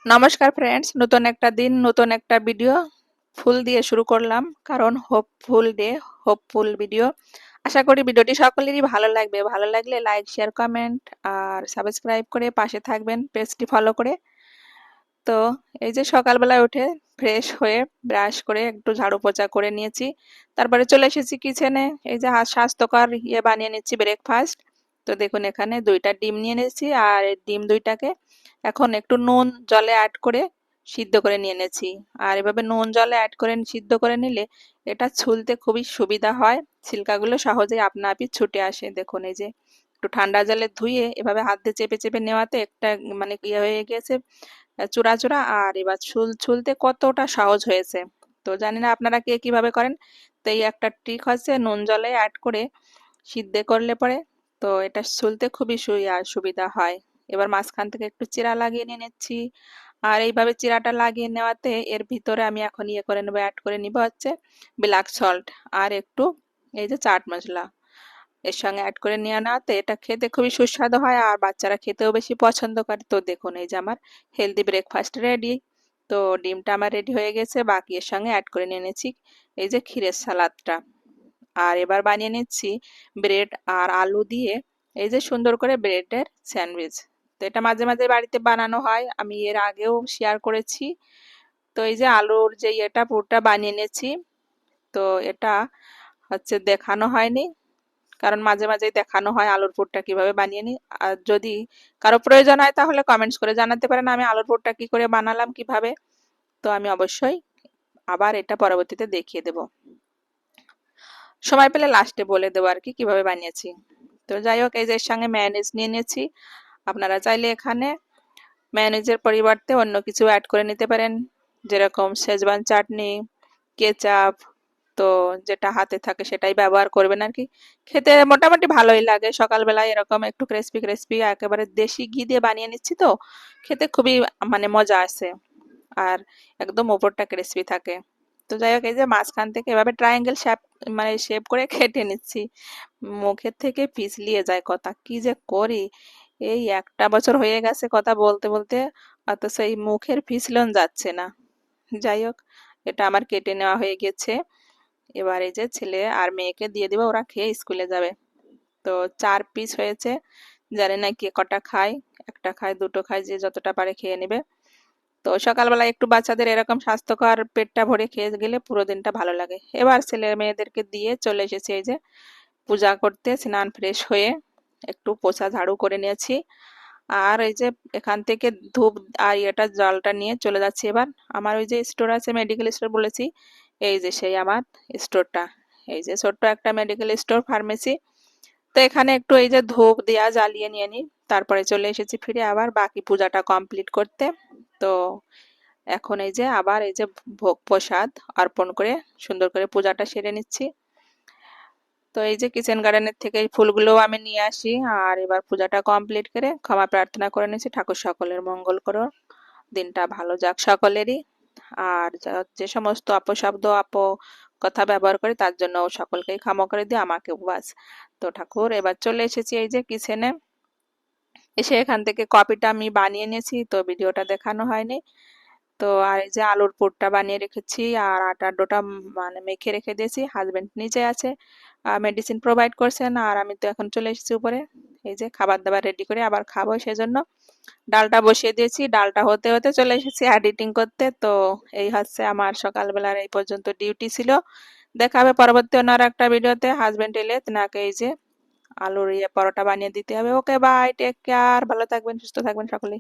নমস্কার ফ্রেন্ডস, নতুন একটা দিন নতুন একটা ভিডিও ফুল দিয়ে শুরু করলাম, কারণ হোপফুল ডে, হোপফুল ভিডিও। আশা করি ভিডিওটি সকলেরই ভালো লাগবে। ভালো লাগলে লাইক, শেয়ার, কমেন্ট আর সাবস্ক্রাইব করে পাশে থাকবেন, পেজটি ফলো করে। তো এই যে সকালবেলায় উঠে ফ্রেশ হয়ে ব্রাশ করে একটু ঝাড়ু পোছা করে নিয়েছি, তারপরে চলে এসেছি কিচেনে। এই যে স্বাস্থ্যকর বানিয়ে নিচ্ছি ব্রেকফাস্ট। তো দেখুন, এখানে 2টা ডিম নিয়ে নিয়েছি, আর এই ডিম 2টাকে এখন একটু নুন জলে অ্যাড করে সিদ্ধ করে নিয়ে নিয়েছি। আর এভাবে নুন জলে অ্যাড করে সিদ্ধ করে নিলে এটা ছুলতে খুবই সুবিধা হয়, ছিলকাগুলো সহজেই আপনা আপনি ছুটে আসে। দেখুন, এই যে একটু ঠান্ডা জলে ধুয়ে এভাবে হাত দিয়ে চেপে চেপে নেওয়াতে একটা মানে হয়ে গেছে চূড়া চূড়া। আর এবার ছুলতে কতটা সহজ হয়েছে। তো জানি না আপনারা কে কিভাবে করেন। তো এই একটা ট্রিক হচ্ছে নুন জলে অ্যাড করে সিদ্ধ করলে পরে তো এটা ছুলতে খুবই সুবিধা হয়। এবার মাঝখান থেকে একটু চিরা লাগিয়ে নিয়ে নিচ্ছি। আর এইভাবে চিরাটা লাগিয়ে নেওয়াতে এর ভিতরে আমি এখন করে নেবো, অ্যাড করে নিব হচ্ছে ব্ল্যাক সল্ট আর একটু এই যে চাট মশলা এর সঙ্গে অ্যাড করে নিয়ে নেওয়াতে এটা খেতে খুবই সুস্বাদু হয়, আর বাচ্চারা খেতেও বেশি পছন্দ করে। তো দেখুন, এই যে আমার হেলদি ব্রেকফাস্ট রেডি। তো ডিমটা আমার রেডি হয়ে গেছে, বাকি এর সঙ্গে অ্যাড করে নিয়ে নিয়েছি এই যে ক্ষীরের সালাদটা। আর এবার বানিয়ে নিচ্ছি ব্রেড আর আলু দিয়ে এই যে সুন্দর করে ব্রেডের স্যান্ডউইচ। তো এটা মাঝে মাঝে বাড়িতে বানানো হয়, আমি এর আগেও শেয়ার করেছি। তো এই যে আলুর যে পুরটা বানিয়ে নিয়েছি। তো এটা হচ্ছে দেখানো হয়নি, কারণ মাঝে মাঝেই দেখানো হয় আলুর পুরটা কিভাবে বানিয়ে নিই। আর যদি কারো প্রয়োজন হয় তাহলে কমেন্টস করে জানাতে পারেন আমি আলুর পুরটা কি করে বানালাম কিভাবে। তো আমি অবশ্যই আবার এটা পরবর্তীতে দেখিয়ে দেব, সময় পেলে লাস্টে বলে দেবো আর কি কিভাবে বানিয়েছি। তো যাই হোক, এই যে এর সঙ্গে ম্যায়োনিজ নিয়ে নিয়েছি। আপনারা চাইলে এখানে ম্যায়োনিজের পরিবর্তে অন্য কিছু অ্যাড করে নিতে পারেন, যেরকম শেজওয়ান চাটনি, কেচাপ। তো যেটা হাতে থাকে সেটাই ব্যবহার করবেন আর কি। খেতে মোটামুটি ভালোই লাগে, সকালবেলায় এরকম একটু ক্রিস্পি ক্রিস্পি একেবারে দেশি ঘি দিয়ে বানিয়ে নিচ্ছি, তো খেতে খুবই মানে মজা আসে। আর একদম ওপরটা ক্রিস্পি থাকে। তো যাই হোক, এই যে মাঝখান থেকে এভাবে ট্রায়াঙ্গেল শেপ মানে শেপ করে কেটে নিচ্ছি। মুখের থেকে পিছলিয়ে যায় কথা, কি যে করি। এই একটা বছর হয়ে গেছে কথা বলতে বলতে, অথচ এই মুখের পিছলন যাচ্ছে না। যাই হোক, এটা আমার কেটে নেওয়া হয়ে গেছে। এবার এই যে ছেলে আর মেয়েকে দিয়ে দিব, ওরা খেয়ে স্কুলে যাবে। তো 4 পিস হয়েছে, জানি না কে কটা খায়, একটা খায় দুটো খায়, যে যতটা পারে খেয়ে নেবে। তো সকালবেলা একটু বাচ্চাদের এরকম স্বাস্থ্যকর পেটটা ভরে খেয়ে গেলে পুরো দিনটা ভালো লাগে। এবার ছেলে মেয়েদেরকে দিয়ে চলে এসেছি এই যে পূজা করতে, স্নান ফ্রেশ হয়ে একটু পোছা ঝাড়ু করে নিয়েছি। আর এই যে এখান থেকে ধূপ আর জলটা নিয়ে চলে যাচ্ছি এবার আমার ওই যে স্টোর আছে, মেডিকেল স্টোর বলেছি, এই যে সেই আমার স্টোরটা। এই যে ছোট্ট একটা মেডিকেল স্টোর ফার্মেসি। তো এখানে একটু এই যে ধূপ দিয়া জ্বালিয়ে নিয়ে নিই, তারপরে চলে এসেছি ফিরে আবার বাকি পূজাটা কমপ্লিট করতে। তো এখন এই যে আবার এই যে ভোগ প্রসাদ অর্পণ করে সুন্দর করে পূজাটা সেরে নিচ্ছি। তো এই যে কিচেন গার্ডেনের থেকে এই ফুলগুলো আমি নিয়ে আসি, আর এবার পূজাটা কমপ্লিট করে ক্ষমা প্রার্থনা করে নিয়েছি, ঠাকুর সকলের মঙ্গল করো, দিনটা ভালো যাক সকলেরই। আর যে সমস্ত অপশব্দ কথা ব্যবহার করে তার জন্য সকলকেই ক্ষমা করে দিয়ে আমাকে বাস। তো ঠাকুর, এবার চলে এসেছি এই যে কিচেনে। এসে এখান থেকে কপিটা আমি বানিয়ে নিয়েছি, তো ভিডিওটা দেখানো হয়নি। তো আর এই যে আলুর পুরটা বানিয়ে রেখেছি, আর আটার ডোটা মানে মেখে রেখে দিয়েছি। হাজবেন্ড নিচে আছে, মেডিসিন প্রোভাইড করছেন, আর আমি তো এখন চলে এসেছি উপরে। এই যে খাবার দাবার রেডি করে আবার খাবো, সেজন্য ডালটা বসিয়ে দিয়েছি। ডালটা হতে হতে চলে এসেছি এডিটিং করতে। তো এই হচ্ছে আমার সকালবেলার এই পর্যন্ত ডিউটি ছিল। দেখা হবে পরবর্তী অন্য আর একটা ভিডিওতে। হাজবেন্ড এলে তেনাকে এই যে আলুর পরোটা বানিয়ে দিতে হবে। ওকে, বাই, টেক কেয়ার, ভালো থাকবেন, সুস্থ থাকবেন সকলেই।